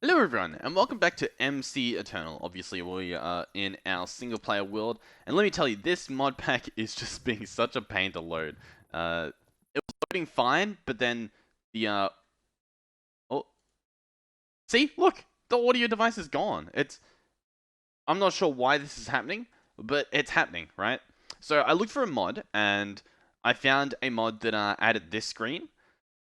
Hello everyone, and welcome back to MCEternal. Obviously, we are in our single-player world, and let me tell you, this mod pack is just being such a pain to load. It was loading fine, but then the oh, see, look, the audio device is gone. I'm not sure why this is happening, but it's happening, right? So I looked for a mod, and I found a mod that added this screen.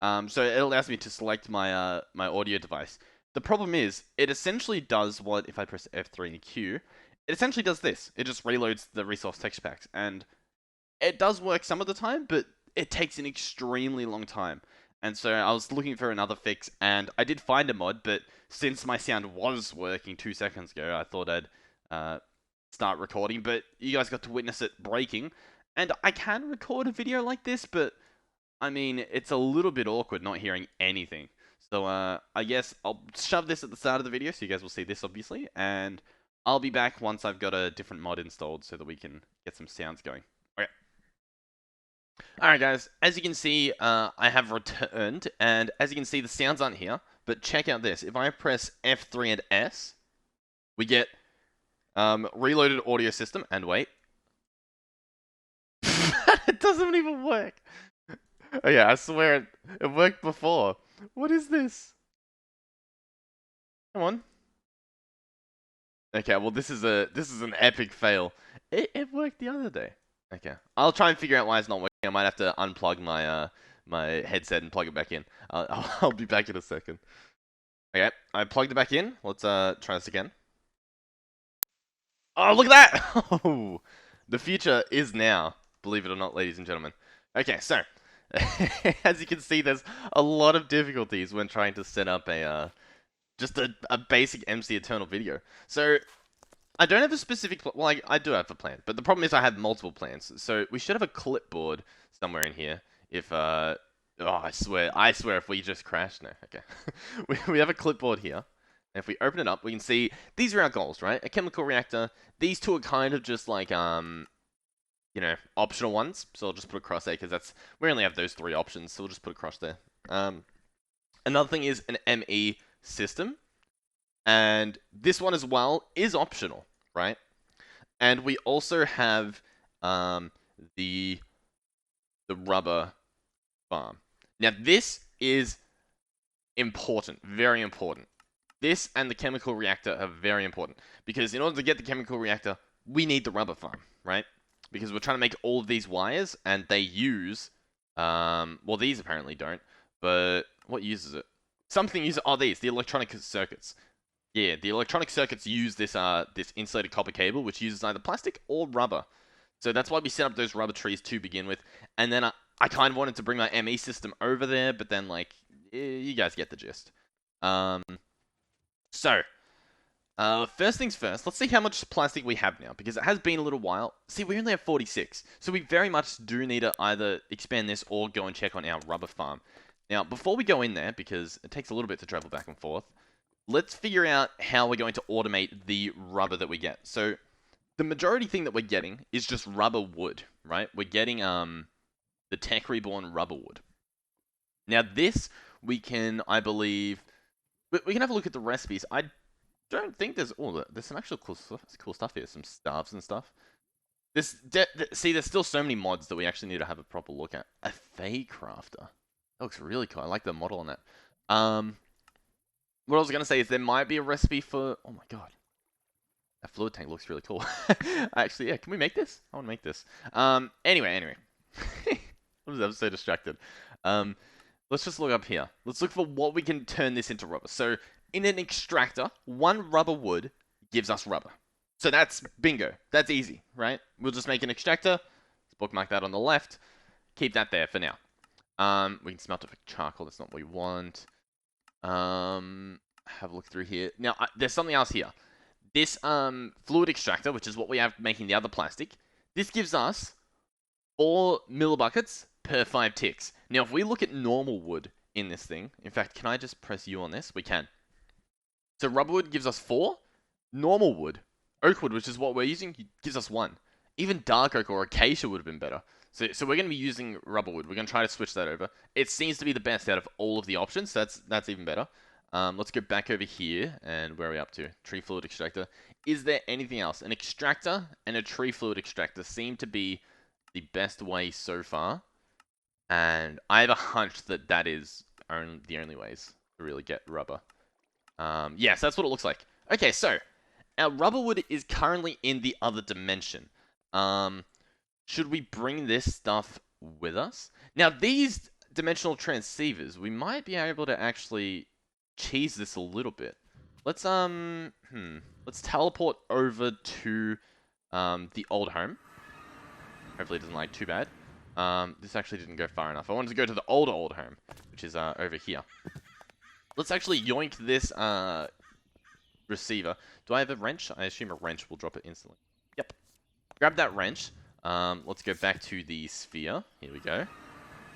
So it allows me to select my my audio device. The problem is, it essentially does what, if I press F3 and Q, it essentially does this. It just reloads the resource texture packs, and it does work some of the time, but it takes an extremely long time. And so I was looking for another fix, and I did find a mod, but since my sound was working 2 seconds ago, I thought I'd start recording, but you guys got to witness it breaking, and I can record a video like this, but I mean, it's a little bit awkward not hearing anything. So, I guess I'll shove this at the start of the video so you guys will see this, obviously. And I'll be back once I've got a different mod installed so that we can get some sounds going. Okay. Alright, guys. As you can see, I have returned. And as you can see, the sounds aren't here. But check out this. If I press F3 and S, we get reloaded audio system. And wait. It doesn't even work. Oh yeah, I swear it worked before. What is this? Come on. Okay, well this is an epic fail. It worked the other day. Okay, I'll try and figure out why it's not working. I might have to unplug my my headset and plug it back in. I'll be back in a second. Okay, I plugged it back in. Let's try this again. Oh, look at that! Oh, the future is now. Believe it or not, ladies and gentlemen. Okay, so as you can see, there's a lot of difficulties when trying to set up a just a basic MCEternal video. So I don't have a specific well, I do have a plan, but the problem is I have multiple plans. So we should have a clipboard somewhere in here. If oh, I swear if we just crash, no, okay. we have a clipboard here. And if we open it up, we can see these are our goals, right? A chemical reactor. These two are kind of just like you know, optional ones. So I'll just put a cross there because we only have those three options. So we'll just put a cross there. Another thing is an ME system, and this one as well is optional, right? And we also have the rubber farm. Now this is important, very important. This and the chemical reactor are very important because in order to get the chemical reactor, we need the rubber farm, right? Because we're trying to make all of these wires, and they use, well, these apparently don't, but what uses it? Something uses, oh, the electronic circuits. Yeah, the electronic circuits use this this insulated copper cable, which uses either plastic or rubber. So that's why we set up those rubber trees to begin with. And then I kind of wanted to bring my ME system over there, but then, like, you guys get the gist. So, first things first, let's see how much plastic we have now, because it has been a little while. See, we only have 46, so we very much do need to either expand this or go and check on our rubber farm. Now, before we go in there, because it takes a little bit to travel back and forth, let's figure out how we're going to automate the rubber that we get. So, the majority thing that we're getting is just rubber wood, right? We're getting the Tech Reborn rubber wood. Now, this, we can, I believe, we can have a look at the recipes. I don't think there's there's some actual cool stuff here, some staves and stuff. See, there's still so many mods that we actually need to have a proper look at. A Fey Crafter. That looks really cool. I like the model on that. What I was gonna say is there might be a recipe for. Oh my god, that fluid tank looks really cool. Actually, yeah. Can we make this? I want to make this. Anyway. I'm so distracted. Let's just look up here. Let's look for what we can turn this into rubber. So, in an extractor, one rubber wood gives us rubber. So that's bingo. That's easy, right? We'll just make an extractor. Let's bookmark that on the left. Keep that there for now. We can smelt it for charcoal. That's not what we want. Have a look through here. Now, there's something else here. This fluid extractor, which is what we have making the other plastic, this gives us 4 millibuckets per 5 ticks. Now, if we look at normal wood in this thing, in fact, can I just press U on this? We can. So rubber wood gives us 4. Normal wood, oak wood, which is what we're using, gives us 1. Even dark oak or acacia would have been better. So we're going to be using rubber wood. We're going to try to switch that over. It seems to be the best out of all of the options. So that's even better. Let's go back over here, and where are we up to? Tree fluid extractor. Is there anything else? An extractor and a tree fluid extractor seem to be the best way so far, and I have a hunch that that is the only ways to really get rubber. Yes, that's what it looks like. Okay, so our rubber wood is currently in the other dimension. Should we bring this stuff with us? Now, these dimensional transceivers, we might be able to actually cheese this a little bit. Let's teleport over to the old home. Hopefully it doesn't lag too bad. This actually didn't go far enough. I wanted to go to the old home, which is over here. Let's actually yoink this receiver. Do I have a wrench? I assume a wrench will drop it instantly. Yep. Grab that wrench. Let's go back to the sphere. Here we go.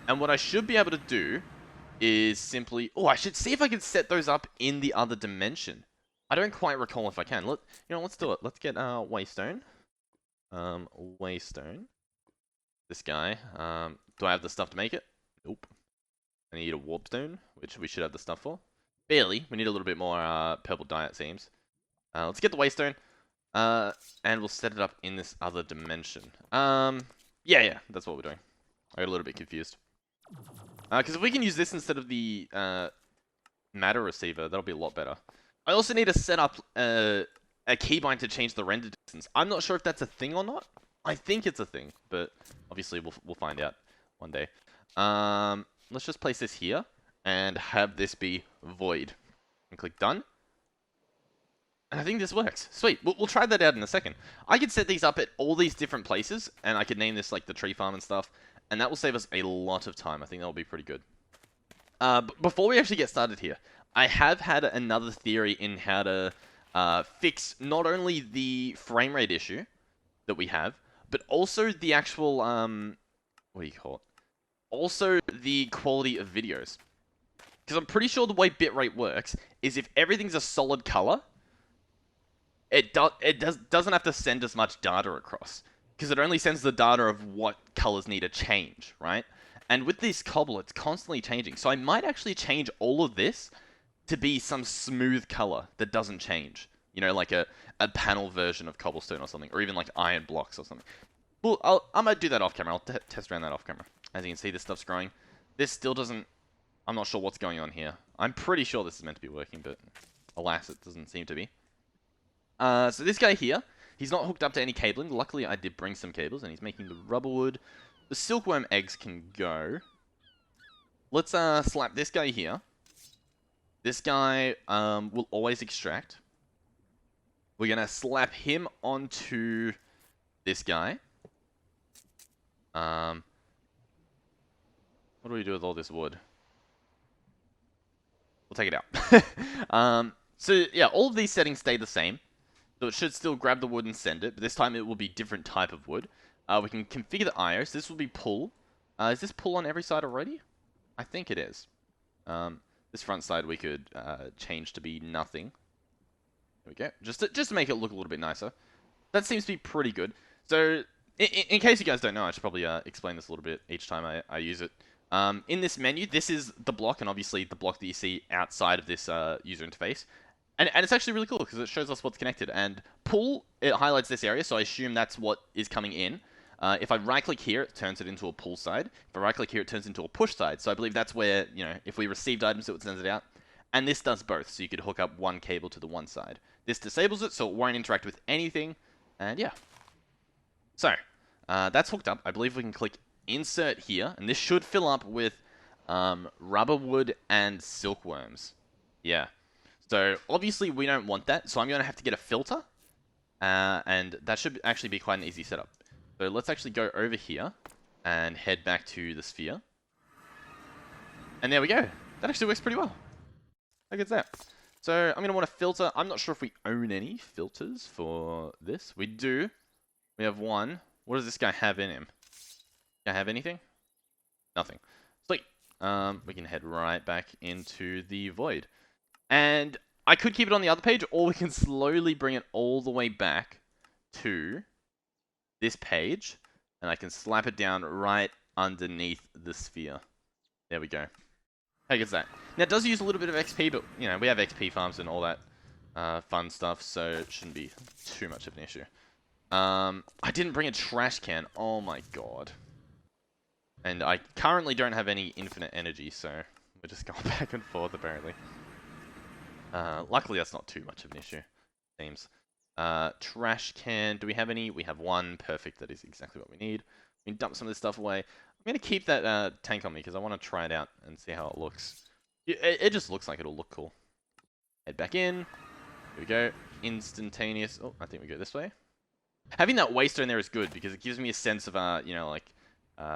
And what I should be able to do is simply... Oh, I should see if I can set those up in the other dimension. I don't quite recall if I can. Let's do it. Let's get Waystone. Waystone. This guy. Do I have the stuff to make it? Nope. I need a warpstone, which we should have the stuff for. Barely. We need a little bit more purple dye, it seems. Let's get the waystone. And we'll set it up in this other dimension. Yeah, that's what we're doing. I got a little bit confused. Because if we can use this instead of the matter receiver, that'll be a lot better. I also need to set up a keybind to change the render distance. I'm not sure if that's a thing or not. I think it's a thing, but obviously we'll find out one day. Let's just place this here and have this be void. And click done. And I think this works. Sweet. We'll try that out in a second. I could set these up at all these different places, and I could name this like the tree farm and stuff, and that will save us a lot of time. I think that'll be pretty good. But before we actually get started here, I have had another theory in how to fix not only the frame rate issue that we have, but also the actual, what do you call it? Also the quality of videos. Because I'm pretty sure the way bitrate works is if everything's a solid color, it doesn't have to send as much data across. Because it only sends the data of what colors need to change, right? And with this cobble, it's constantly changing. So I might actually change all of this to be some smooth color that doesn't change. You know, like a panel version of cobblestone or something. Or even like iron blocks or something. Well, I might do that off camera. I'll test around that off camera. As you can see, this stuff's growing. This still doesn't... I'm not sure what's going on here. I'm pretty sure this is meant to be working, but alas, it doesn't seem to be. So this guy here, he's not hooked up to any cabling. Luckily, I did bring some cables, and he's making the rubber wood. The silkworm eggs can go. Let's slap this guy here. This guy will always extract. We're going to slap him onto this guy. What do we do with all this wood? We'll take it out. So yeah, all of these settings stay the same. So it should still grab the wood and send it, but this time it will be different type of wood. We can configure the IO, so this will be pull. Is this pull on every side already? I think it is. This front side we could change to be nothing. There we go. Just to make it look a little bit nicer. That seems to be pretty good. So, in case you guys don't know, I should probably explain this a little bit each time I use it. In this menu, this is the block, and obviously the block that you see outside of this user interface. And it's actually really cool, because it shows us what's connected. And pull, it highlights this area, so I assume that's what is coming in. If I right-click here, it turns it into a pull side. If I right-click here, it turns into a push side. So I believe that's where, you know, if we received items, it sends it out. And this does both, so you could hook up one cable to the one side. This disables it, so it won't interact with anything. And yeah. So, that's hooked up. I believe we can click insert here, and this should fill up with rubber wood and silkworms. Yeah. So, obviously, we don't want that, so I'm going to have to get a filter. And that should actually be quite an easy setup. So, let's actually go over here and head back to the sphere. And there we go. That actually works pretty well. How good's that? So, I'm going to want a filter. I'm not sure if we own any filters for this. We do. We have one. What does this guy have in him? Can I have anything? Nothing. Sweet. We can head right back into the void. And I could keep it on the other page, or we can slowly bring it all the way back to this page, and I can slap it down right underneath the sphere. There we go. How good's that? Now, it does use a little bit of XP, but, you know, we have XP farms and all that fun stuff, so it shouldn't be too much of an issue. I didn't bring a trash can. Oh my god. And I currently don't have any infinite energy, so we're just going back and forth, apparently. Luckily, that's not too much of an issue, seems. Trash can. Do we have any? We have one. Perfect. That is exactly what we need. We can dump some of this stuff away. I'm going to keep that tank on me because I want to try it out and see how it looks. It just looks like it'll look cool. Head back in. Here we go. Instantaneous. Oh, I think we go this way. Having that waystone there is good because it gives me a sense of, you know, like,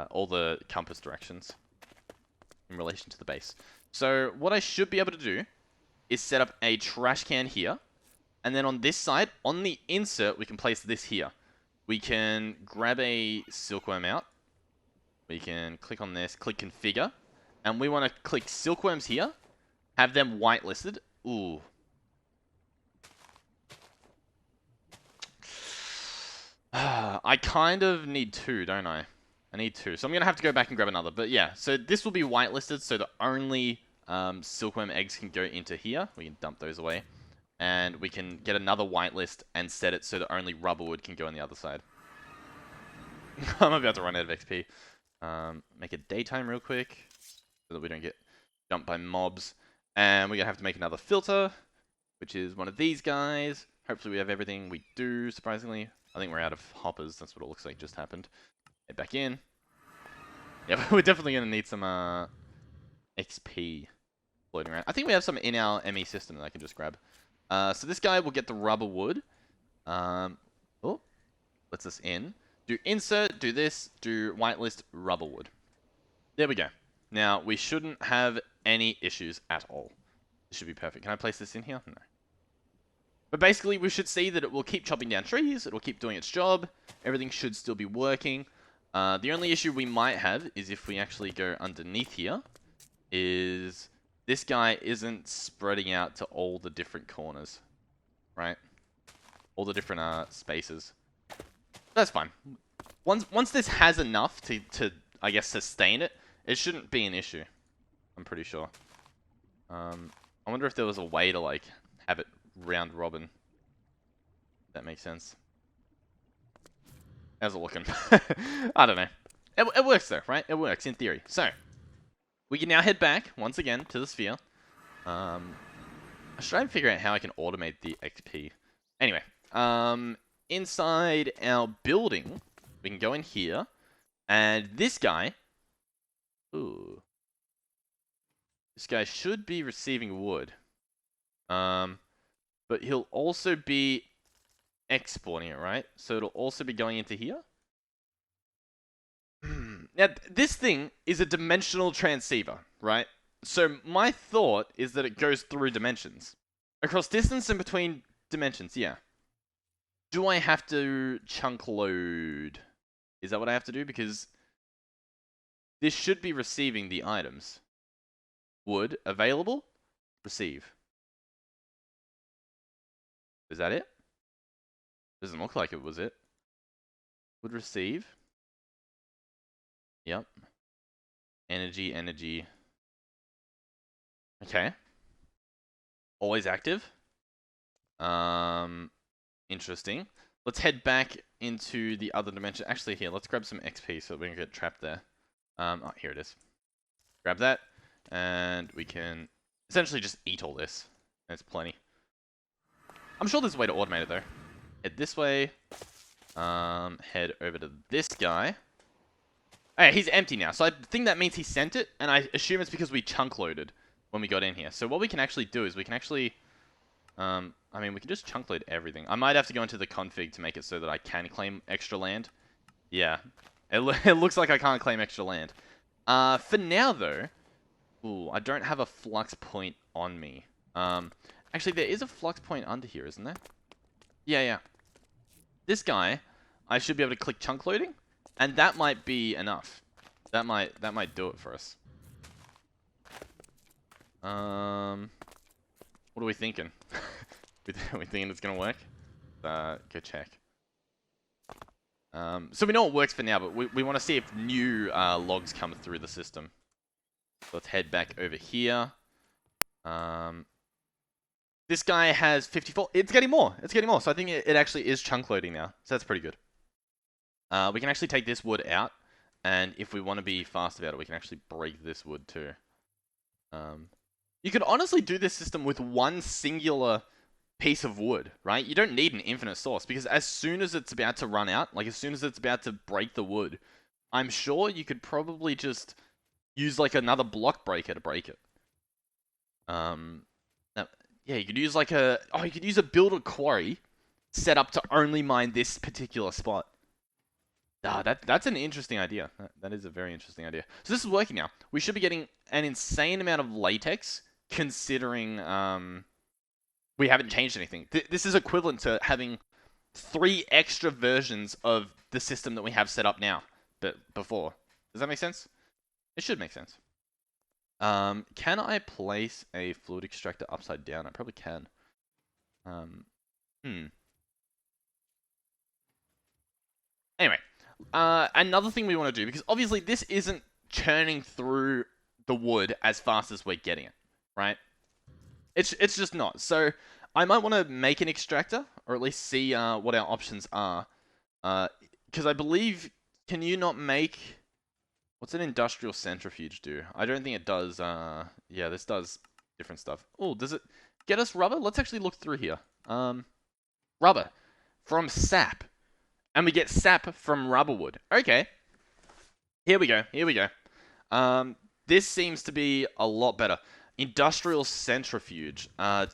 all the compass directions in relation to the base. So what I should be able to do is set up a trash can here. And then on this side, on the insert, we can place this here. We can grab a silkworm out. We can click on this, click configure. And we want to click silkworms here. Have them whitelisted. Ooh. I kind of need two, don't I? I need two. So I'm going to have to go back and grab another. But yeah, so this will be whitelisted so that only silkworm eggs can go into here. We can dump those away. And we can get another whitelist and set it so that only rubberwood can go on the other side. I'm about to run out of XP. Make it daytime real quick so that we don't get jumped by mobs. And we're going to have to make another filter, which is one of these guys. Hopefully we have everything. We do, surprisingly. I think we're out of hoppers. That's what it looks like just happened. Head back in. Yeah, we're definitely going to need some XP floating around. I think we have some in our ME system that I can just grab. So this guy will get the rubber wood. Oh, lets us in. Do insert, do this, do whitelist rubber wood. There we go. Now, we shouldn't have any issues at all. This should be perfect. Can I place this in here? No. But basically, we should see that it will keep chopping down trees. It will keep doing its job. Everything should still be working. The only issue we might have is if we actually go underneath here, is this guy isn't spreading out to all the different corners, right? All the different spaces. That's fine. Once this has enough to I guess sustain it, it shouldn't be an issue. I'm pretty sure. I wonder if there was a way to like have it round robin. If that makes sense. How's it looking? I don't know. It works though, right? It works in theory. So we can now head back once again to the sphere. I should try and figure out how I can automate the XP. Anyway, inside our building, we can go in here, and this guy, ooh, this guy should be receiving wood, but he'll also be exporting it, right? So it'll also be going into here. Now, this thing is a dimensional transceiver, right? So my thought is that it goes through dimensions. Across distance and between dimensions, yeah. Do I have to chunk load? Is that what I have to do? Because this should be receiving the items. Wood available? Receive. Is that it? Doesn't look like it was it. Would receive. Yep. Energy, energy. Okay. Always active. Interesting. Let's head back into the other dimension. Actually, here, let's grab some XP so that we don't get trapped there. Oh, here it is. Grab that, and we can essentially just eat all this. There's plenty. I'm sure there's a way to automate it, though. Head this way. Head over to this guy. Hey, he's empty now, so I think that means he sent it, and I assume it's because we chunk loaded when we got in here. So what we can actually do is we can actually... I mean, we can just chunk load everything. I might have to go into the config to make it so that I can claim extra land. Yeah. It looks like I can't claim extra land. For now, though... Ooh, I don't have a flux point on me. Actually, there is a flux point under here, isn't there? Yeah, yeah. This guy, I should be able to click chunk loading, and that might be enough. That might do it for us. What are we thinking? we thinking it's gonna work? Go check. So we know it works for now, but we want to see if new logs come through the system. Let's head back over here. This guy has 54. It's getting more. It's getting more. So I think it actually is chunk loading now. So that's pretty good. We can actually take this wood out. And if we want to be fast about it, we can actually break this wood too. You could honestly do this system with one singular piece of wood, right? You don't need an infinite source because as soon as it's about to run out, like as soon as it's about to break the wood, I'm sure you could probably just use like another block breaker to break it. Yeah, you could use like you could use a builder quarry set up to only mine this particular spot. That's an interesting idea. That is a very interesting idea. So this is working now. We should be getting an insane amount of latex considering we haven't changed anything. This is equivalent to having 3 extra versions of the system that we have set up now, but before. Does that make sense? It should make sense. Can I place a fluid extractor upside down? I probably can. Anyway, another thing we want to do, because obviously this isn't churning through the wood as fast as we're getting it, right? It's just not. So I might want to make an extractor, or at least see what our options are. Because I believe, can you not make... What's an industrial centrifuge do? I don't think it does. Yeah, this does different stuff. Oh, does it get us rubber? Let's actually look through here. Rubber from sap. And we get sap from rubber wood. Okay. Here we go. Here we go. This seems to be a lot better. Industrial centrifuge.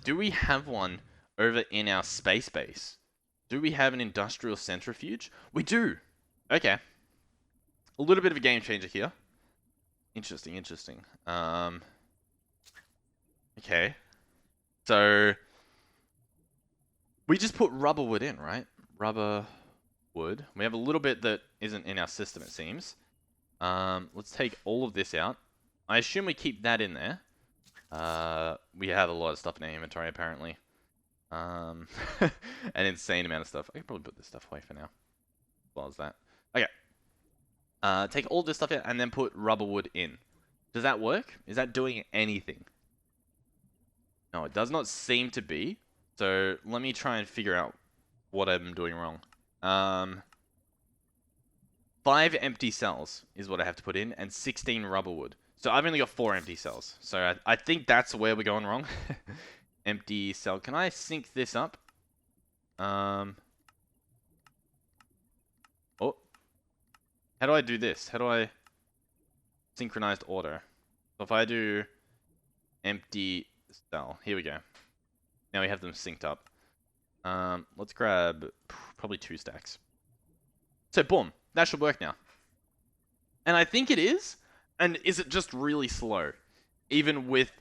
Do we have one over in our space base? Do we have an industrial centrifuge? We do. Okay. A little bit of a game changer here. Interesting, interesting. Okay. So we just put rubber wood in, right? Rubber wood. We have a little bit that isn't in our system, it seems. Let's take all of this out. I assume we keep that in there. We have a lot of stuff in our inventory, apparently. An insane amount of stuff. I can probably put this stuff away for now. As well as that. Okay. Take all this stuff out and then put rubber wood in. Does that work? Is that doing anything? No, it does not seem to be. So let me try and figure out what I'm doing wrong. 5 empty cells is what I have to put in, and 16 rubber wood. So I've only got 4 empty cells. So I think that's where we're going wrong. Empty cell. Can I sync this up? Oh. How do I do this? How do I... Synchronized order. So if I do empty cell. Here we go. Now we have them synced up. Let's grab probably 2 stacks. So boom. That should work now. And I think it is. And is it just really slow? Even with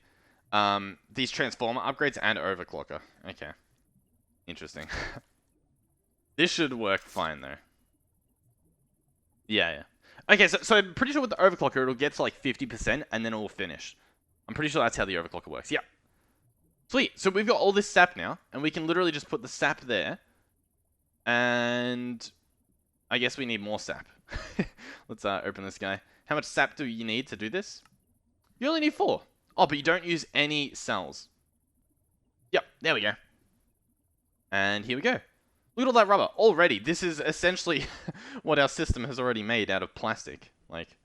these transformer upgrades and overclocker. Okay. Interesting. This should work fine though. Yeah. Okay, so I'm pretty sure with the overclocker it'll get to like 50% and then it will finish. I'm pretty sure that's how the overclocker works. Yeah. Sweet. So we've got all this sap now, and we can literally just put the sap there. And I guess we need more sap. Let's open this guy. How much sap do you need to do this? You only need 4. Oh, but you don't use any cells. Yep, there we go. And here we go. Look at all that rubber. Already, this is essentially what our system has already made out of plastic. Like,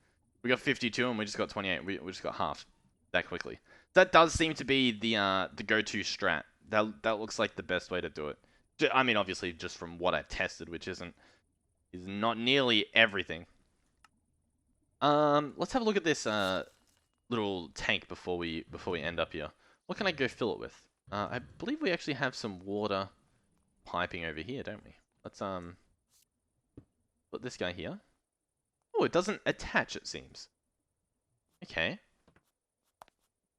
we got 52 and we just got 28. We just got half that quickly. That does seem to be the go-to strat. That looks like the best way to do it. I mean, obviously, just from what I've tested, which is not nearly everything. Let's have a look at this little tank before we end up here. What can I go fill it with? I believe we actually have some water piping over here, don't we? Let's put this guy here. Oh, it doesn't attach, it seems. Okay.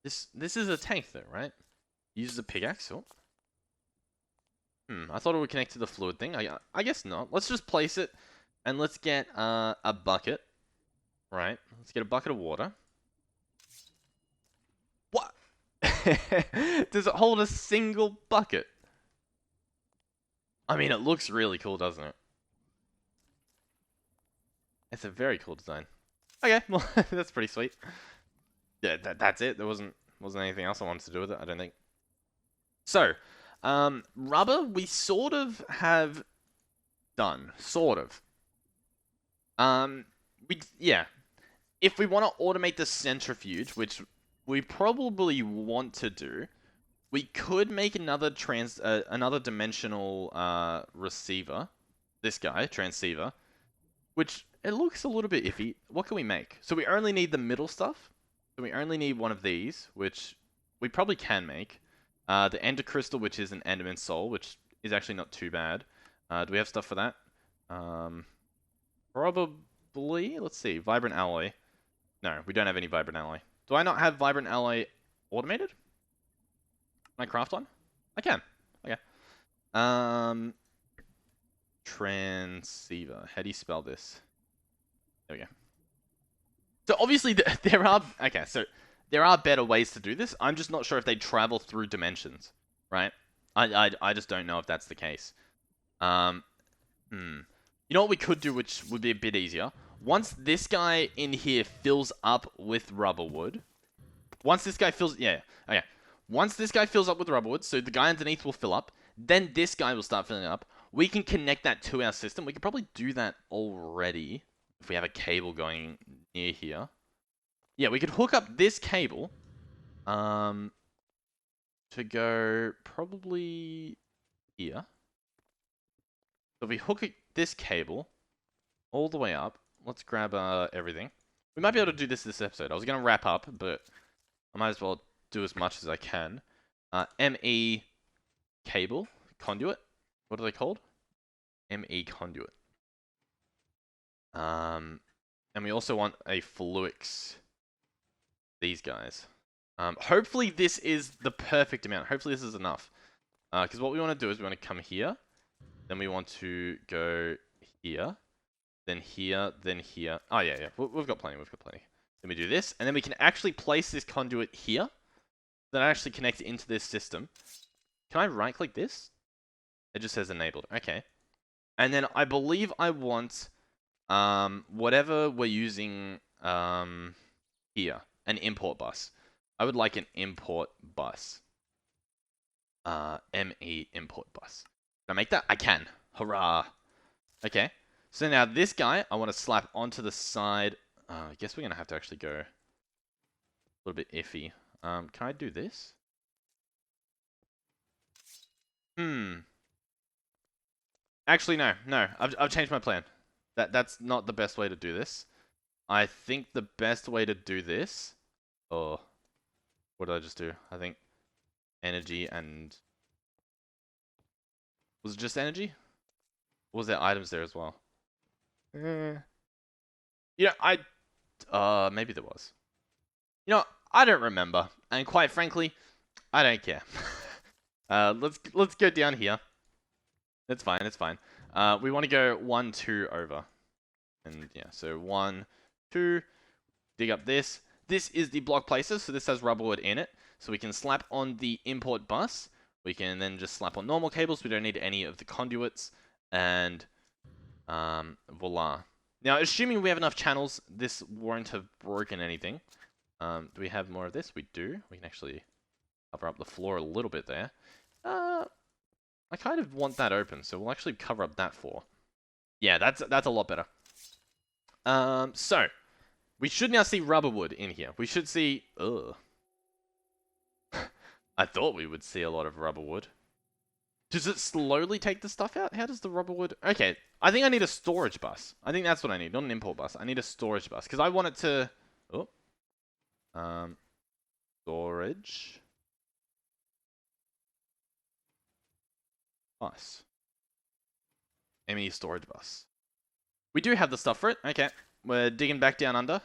This is a tank though, right? Uses a pickaxe. Oh. I thought it would connect to the fluid thing. I guess not. Let's just place it, and let's get a bucket. Right. Let's get a bucket of water. What? Does it hold a single bucket? I mean, it looks really cool, doesn't it? It's a very cool design. Okay, well, that's pretty sweet. Yeah, that's it. There wasn't anything else I wanted to do with it, I don't think. So, rubber, we sort of have done. Sort of. Um, yeah. If we want to automate the centrifuge, which we probably want to do, we could make another dimensional receiver. This guy, transceiver, which it looks a little bit iffy. What can we make? So we only need the middle stuff. So we only need one of these, which we probably can make. The Ender Crystal, which is an Enderman Soul, which is actually not too bad. Do we have stuff for that? Probably. Let's see. Vibrant Alloy. No, we don't have any Vibrant Alloy. Do I not have Vibrant Alloy automated? Can I craft one? I can. Okay. Transceiver. How do you spell this? There we go. So obviously there are there are better ways to do this. I'm just not sure if they travel through dimensions, right? I just don't know if that's the case. You know what we could do, which would be a bit easier? Once this guy in here fills up with rubber wood, once this guy fills, yeah, okay. Once this guy fills up with rubber wood, so the guy underneath will fill up, then this guy will start filling up. We can connect that to our system. We could probably do that already if we have a cable going near here. Yeah, we could hook up this cable to go probably here. So if we hook this cable all the way up, let's grab everything. We might be able to do this episode. I was going to wrap up, but I might as well do as much as I can. ME cable, conduit. What are they called? ME conduit. And we also want a Fluix. These guys. Hopefully this is the perfect amount. Hopefully this is enough. Because what we want to do is we want to come here. Then we want to go here. Then here. Then here. Oh, yeah. We've got plenty. We've got plenty. Then we do this. And then we can actually place this conduit here. Then actually connect it into this system. Can I right-click this? It just says enabled. Okay. And then I believe I want whatever we're using here. An import bus. I would like an import bus. ME import bus. Can I make that? I can. Hurrah. Okay. So now this guy, I want to slap onto the side. I guess we're going to have to actually go a little bit iffy. Can I do this? Actually, no. I've changed my plan. That's not the best way to do this. I think the best way to do this... Oh. What did I just do? I think energy and... Was it just energy? Or was there items there as well? Yeah, maybe there was. You know, I don't remember. And quite frankly, I don't care. Let's go down here. It's fine, it's fine. We want to go 1, 2 over. And yeah, so 1, 2, dig up this. This is the block placer, so this has rubber wood in it. So we can slap on the import bus. We can then just slap on normal cables. We don't need any of the conduits. And voila. Now, assuming we have enough channels, this won't have broken anything. Do we have more of this? We do. We can actually cover up the floor a little bit there. I kind of want that open, so we'll actually cover up that floor. Yeah, that's a lot better. So we should now see rubber wood in here. We should see... Ugh. I thought we would see a lot of rubber wood. Does it slowly take the stuff out? How does the rubber wood... Okay, I think I need a storage bus. I think that's what I need, not an import bus. I need a storage bus, because I want it to... Oh. Storage... Bus. ME storage bus. We do have the stuff for it. Okay. We're digging back down under.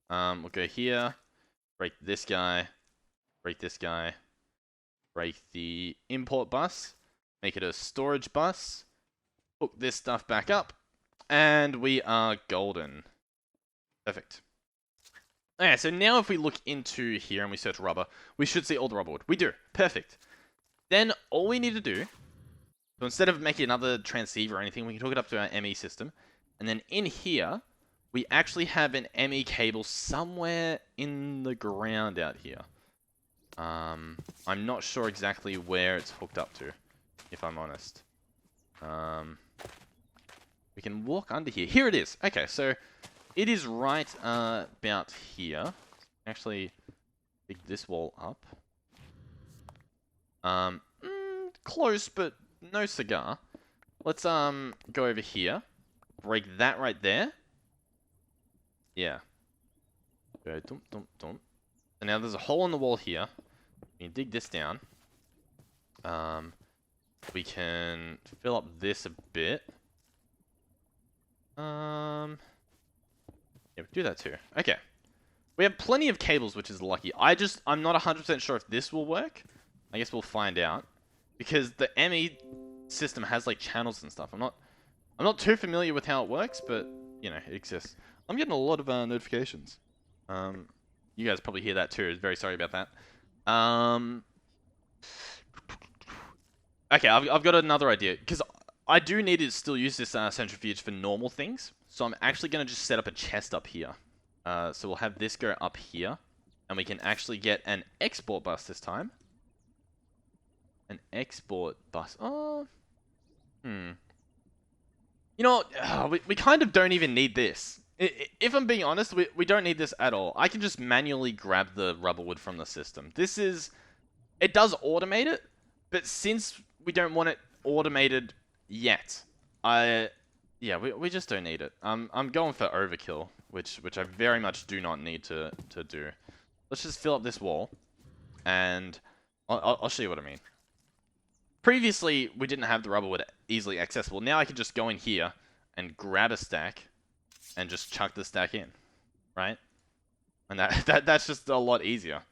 We'll go here. Break this guy. Break this guy. Break the import bus. Make it a storage bus. Hook this stuff back up. And we are golden. Perfect. Okay, so now if we look into here and we search rubber, we should see all the rubber wood. We do. Perfect. Then all we need to do... So instead of making another transceiver or anything, we can hook it up to our ME system. And then in here, we actually have an ME cable somewhere in the ground out here. I'm not sure exactly where it's hooked up to, if I'm honest. We can walk under here. Here it is. Okay, so it is right about here. Actually, pick this wall up. Close, but no cigar. Let's go over here. Break that right there. Yeah. Go dump, dump, dump. And now there's a hole in the wall here. We can dig this down. We can fill up this a bit. Yeah, we do that too. Okay. We have plenty of cables, which is lucky. I'm not 100% sure if this will work. I guess we'll find out. Because the ME system has like channels and stuff. I'm not too familiar with how it works, but you know, it exists. I'm getting a lot of notifications. You guys probably hear that too. Very sorry about that. Okay, I've got another idea, because I do need to still use this centrifuge for normal things. So I'm actually going to just set up a chest up here. So we'll have this go up here, and we can actually get an export bus this time. An export bus. Oh, You know what? We kind of don't even need this. If I'm being honest, we don't need this at all. I can just manually grab the rubber wood from the system. It does automate it, but since we don't want it automated yet, yeah, we just don't need it. I'm going for overkill, which I very much do not need to do. Let's just fill up this wall, and I'll show you what I mean. Previously, we didn't have the rubber wood easily accessible. Now I can just go in here and grab a stack and just chuck the stack in, right? And that's just a lot easier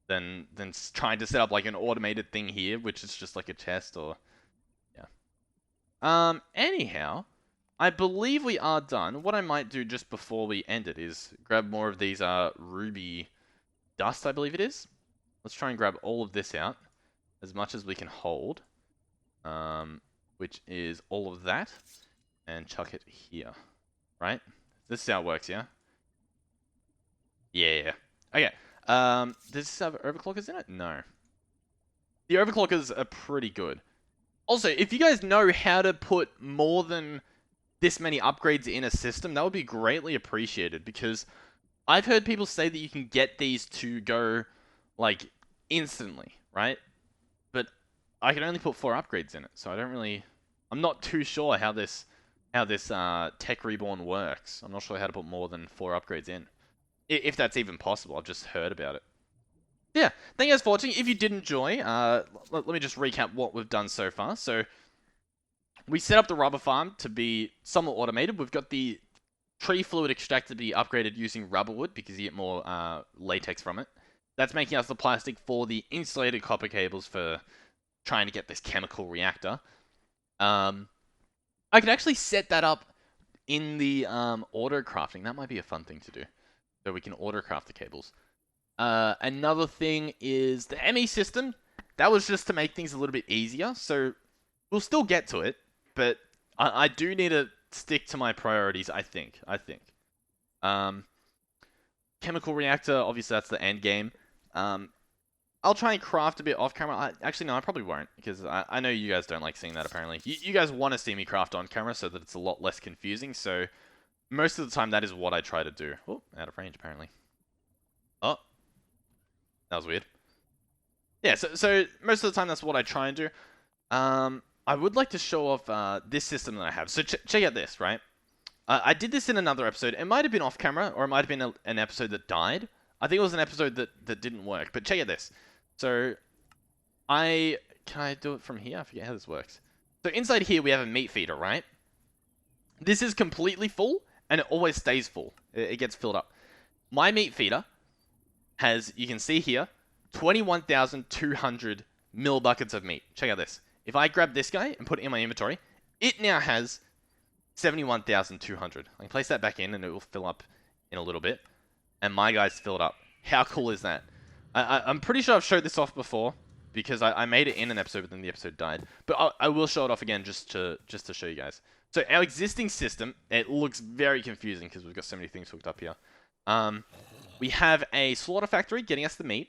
than trying to set up like an automated thing here, which is just like a chest or yeah. Anyhow, I believe we are done. What I might do just before we end it is grab more of these ruby dust, I believe it is. Let's try and grab all of this out as much as we can hold. Which is all of that, and chuck it here, right? This is how it works, yeah? Yeah. Okay, does this have overclockers in it? No. The overclockers are pretty good. Also, if you guys know how to put more than this many upgrades in a system, that would be greatly appreciated, because I've heard people say that you can get these to go, like, instantly, right? But I can only put 4 upgrades in it, so I'm not too sure how this Tech Reborn works. I'm not sure how to put more than 4 upgrades in. If that's even possible, I've just heard about it. Yeah, thank you guys for watching. If you did enjoy, let me just recap what we've done so far. So, we set up the rubber farm to be somewhat automated. We've got the tree fluid extractor to be upgraded using rubber wood, because you get more latex from it. That's making us the plastic for the insulated copper cables for trying to get this chemical reactor. I could actually set that up in the auto crafting. That might be a fun thing to do. So we can auto craft the cables. Another thing is the ME system. That was just to make things a little bit easier. So we'll still get to it, but I do need to stick to my priorities, I think. Chemical reactor, obviously that's the end game. I'll try and craft a bit off camera. Actually, no, I probably won't, because I know you guys don't like seeing that, apparently. You guys want to see me craft on camera so that it's a lot less confusing, so most of the time that is what I try to do. Oh, out of range, apparently. Oh, that was weird. Yeah, so most of the time that's what I try and do. I would like to show off this system that I have. So check out this, right? I did this in another episode. It might have been off camera, or it might have been an episode that died. I think it was an episode that didn't work, but check out this. So, can I do it from here? I forget how this works. So inside here we have a meat feeder, right? This is completely full, and it always stays full. It gets filled up. My meat feeder has, you can see here, 21,200 mil buckets of meat. Check out this. If I grab this guy and put it in my inventory, it now has 71,200. I can place that back in, and it will fill up in a little bit. And my guy's filled up. How cool is that? I'm pretty sure I've showed this off before, because I made it in an episode, but then the episode died. But I will show it off again just to show you guys. So our existing system, it looks very confusing because we've got so many things hooked up here. We have a slaughter factory getting us the meat.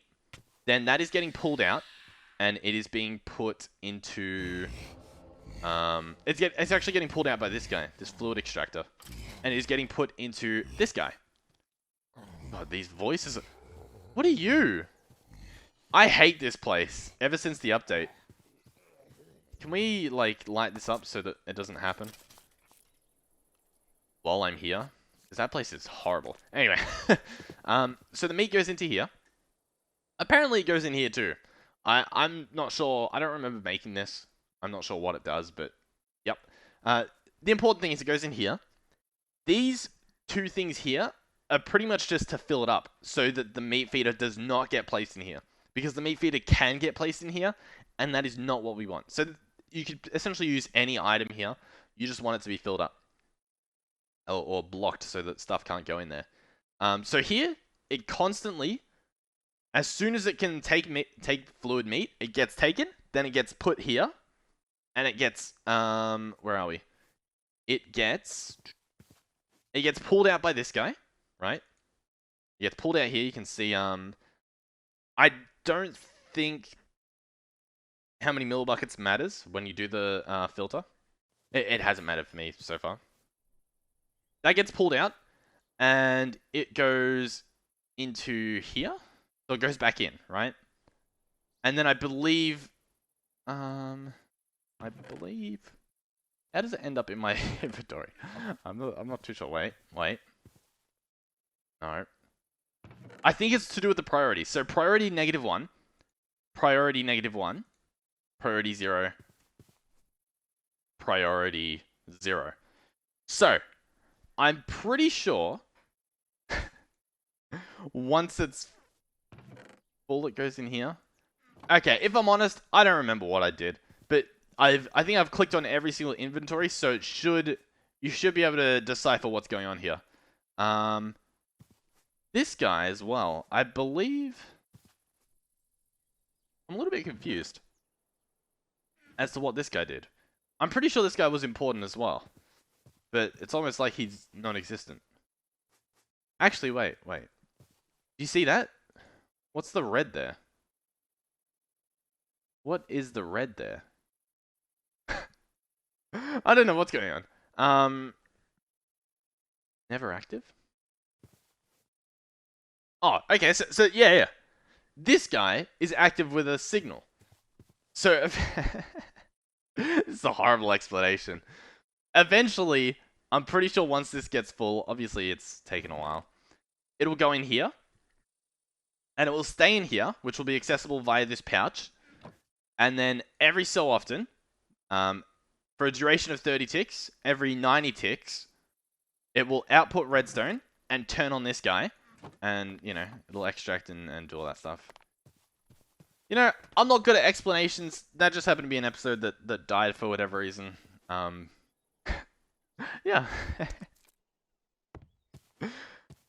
Then that is getting pulled out, and it is being put into... it's actually getting pulled out by this guy, this fluid extractor. And it is getting put into this guy. God, these voices are... What are you? I hate this place, ever since the update. Can we, like, light this up so that it doesn't happen? While I'm here? Because that place is horrible. Anyway. So the meat goes into here. Apparently it goes in here too. I'm not sure. I don't remember making this. I'm not sure what it does, but... Yep. The important thing is it goes in here. These two things here are pretty much just to fill it up so that the meat feeder does not get placed in here. Because the meat feeder can get placed in here, and that is not what we want. So you could essentially use any item here. You just want it to be filled up. Or blocked so that stuff can't go in there. So here, it constantly, as soon as it can take fluid meat, it gets taken, then it gets put here, and it gets, where are we? It gets pulled out by this guy, right? It gets pulled out here, you can see, I don't think how many millibuckets matters when you do the filter. It hasn't mattered for me so far. That gets pulled out, and it goes into here. So it goes back in, right? And then I believe... how does it end up in my inventory? I'm not too sure. Wait. No. I think it's to do with the priority. So priority -1, priority -1, priority 0, priority 0. So, I'm pretty sure once it's full, it goes in here. Okay, if I'm honest, I don't remember what I did, but I think I've clicked on every single inventory, so you should be able to decipher what's going on here. This guy as well, I believe... I'm a little bit confused as to what this guy did. I'm pretty sure this guy was important as well. But it's almost like he's non-existent. Actually, wait. Do you see that? What's the red there? What is the red there? I don't know what's going on. Never active? Oh, okay, so yeah. This guy is active with a signal. So, this is a horrible explanation. Eventually, I'm pretty sure once this gets full, obviously it's taken a while, it'll go in here, and it will stay in here, which will be accessible via this pouch, and then every so often, for a duration of 30 ticks, every 90 ticks, it will output redstone and turn on this guy, and, you know, it'll extract and do all that stuff. You know, I'm not good at explanations. That just happened to be an episode that died for whatever reason. Yeah.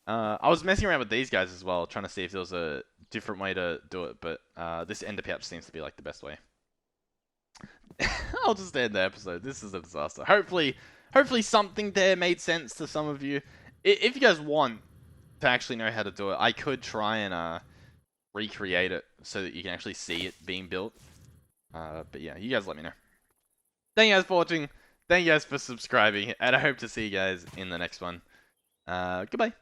I was messing around with these guys as well, trying to see if there was a different way to do it, but this ender pouch seems to be like the best way. I'll just end the episode. This is a disaster. Hopefully something there made sense to some of you. If you guys want to actually know how to do it, I could try and recreate it so that you can actually see it being built. But yeah, you guys let me know. Thank you guys for watching. Thank you guys for subscribing, and I hope to see you guys in the next one. Goodbye.